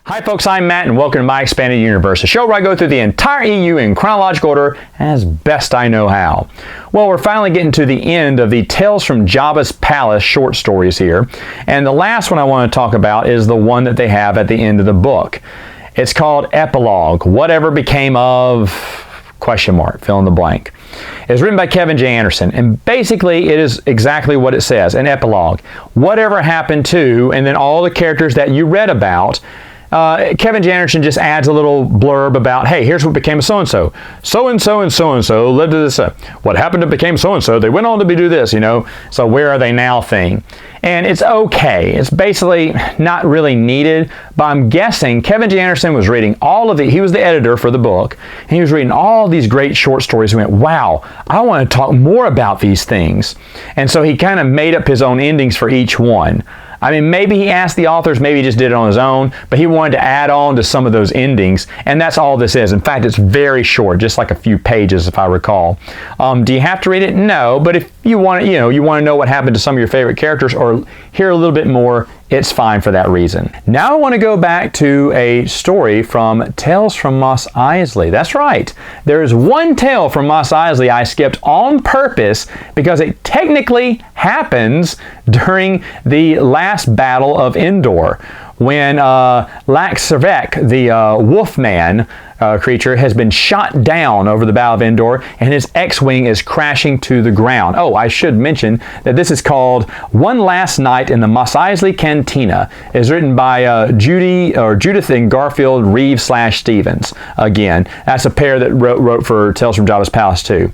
Hi folks, I'm Matt and welcome to My Expanded Universe, a show where I go through the entire EU in chronological order as best I know how. Well, we're finally getting to the end of the Tales from Jabba's Palace short stories here, and the last one I want to talk about is the one that they have at the end of the book. It's called Epilogue, Whatever Became of... fill in the blank. It's written by Kevin J. Anderson, and basically it is exactly what it says, an epilogue. Whatever happened to, and then all the characters that you read about. Kevin J. Anderson just adds a little blurb about, hey, here's what became of so-and-so. So-and-so and so-and-so lived to this. What happened to became so-and-so? They went on to do this, you know. So where are they now thing. And it's okay. It's basically not really needed, but I'm guessing Kevin J. Anderson was reading all of he was the editor for the book, and he was reading all these great short stories and went, wow, I want to talk more about these things. And so he kind of made up his own endings for each one. I mean, maybe he asked the authors, maybe he just did it on his own, but he wanted to add on to some of those endings, and that's all this is. In fact, it's very short, just like a few pages, if I recall. Do you have to read it? No, but if you want to, you want to know what happened to some of your favorite characters or hear a little bit more, it's fine for that reason. Now I want to go back to a story from Tales from Mos Eisley. That's right. There is one tale from Mos Eisley I skipped on purpose because it technically happens during the last battle of Endor, when Lax Servek, the Wolfman creature, has been shot down over the Battle of Endor, and his X-Wing is crashing to the ground. Oh, I should mention that this is called One Last Night in the Mos Eisley Cantina. It's written by Judith and Garfield Reeves/Stevens. Again, that's a pair that wrote for Tales from Jabba's Palace too.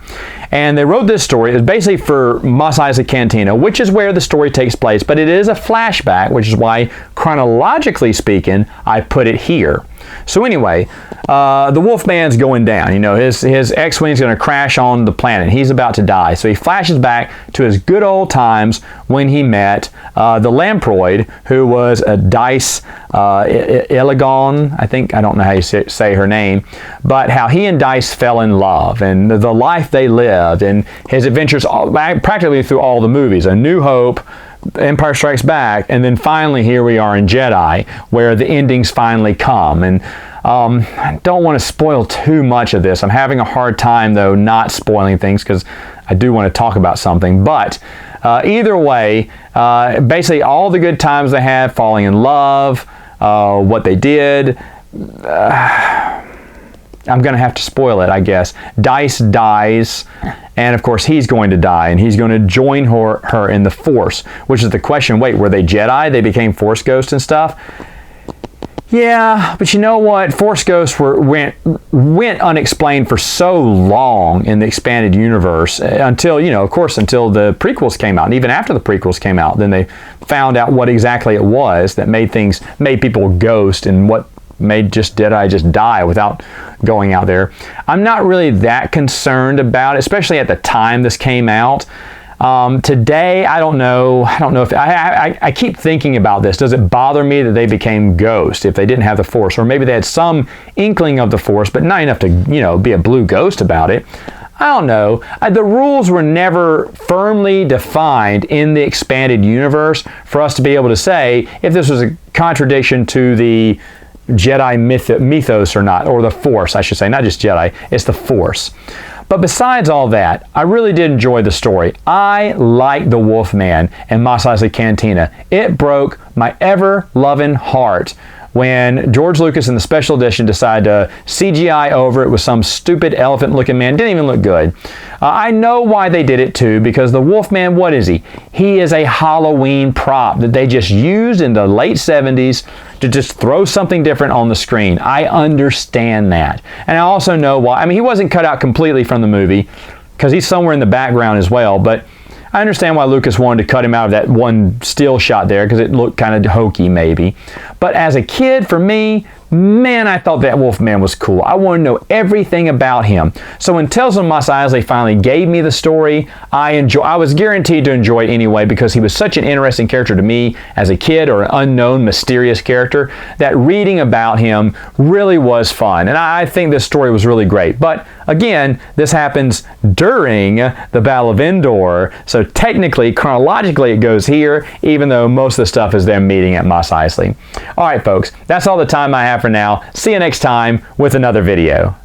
And they wrote this story. It's basically for Mos Eisley Cantina, which is where the story takes place, but it is a flashback, which is why, chronologically speaking, I put it here. So anyway, the Wolfman's going down. You know, his X-Wing's going to crash on the planet. He's about to die. So he flashes back to his good old times when he met the Lamproid, who was a Dice Ilagon. I don't know how you say her name, but how he and Dice fell in love and the life they lived and his adventures practically through all the movies. A New Hope, Empire Strikes Back, and then finally here we are in Jedi, where the endings finally come. And I don't want to spoil too much of this. I'm having a hard time, though, not spoiling things because I do want to talk about something. But either way, basically all the good times they had, falling in love, what they did, I'm going to have to spoil it, I guess. Dice dies, and of course he's going to die, and he's going to join her in the Force, which is the question, wait, were they Jedi? They became Force ghosts and stuff? Yeah, but you know what? Force ghosts went unexplained for so long in the expanded universe until, of course, until the prequels came out. And even after the prequels came out, then they found out what exactly it was that made people ghost and what made Jedi just die without going out there. I'm not really that concerned about it, especially at the time this came out. Today, I don't know if I keep thinking about this. Does it bother me that they became ghosts if they didn't have the Force, or maybe they had some inkling of the Force, but not enough to be a blue ghost about it? I don't know. The rules were never firmly defined in the expanded universe for us to be able to say if this was a contradiction to the Jedi mythos or not, or the Force, I should say, not just Jedi, it's the Force. But besides all that, I really did enjoy the story. I like the Wolfman and Mos Eisley Cantina. It broke my ever-loving heart when George Lucas in the special edition decided to CGI over it with some stupid elephant-looking man. Didn't even look good. I know why they did it too, because the Wolfman, what is he? He is a Halloween prop that they just used in the late 70s to just throw something different on the screen. I understand that. And I also know why. I mean, he wasn't cut out completely from the movie because he's somewhere in the background as well, but I understand why Lucas wanted to cut him out of that one still shot there because it looked kind of hokey maybe. But as a kid, for me, man, I thought that Wolfman was cool. I want to know everything about him. So when Tales of Mos Eisley finally gave me the story, I was guaranteed to enjoy it anyway because he was such an interesting character to me as a kid, or an unknown, mysterious character, that reading about him really was fun. And I think this story was really great. But again, this happens during the Battle of Endor, so technically, chronologically, it goes here, even though most of the stuff is them meeting at Mos Eisley. All right, folks, that's all the time I have for now. See you next time with another video.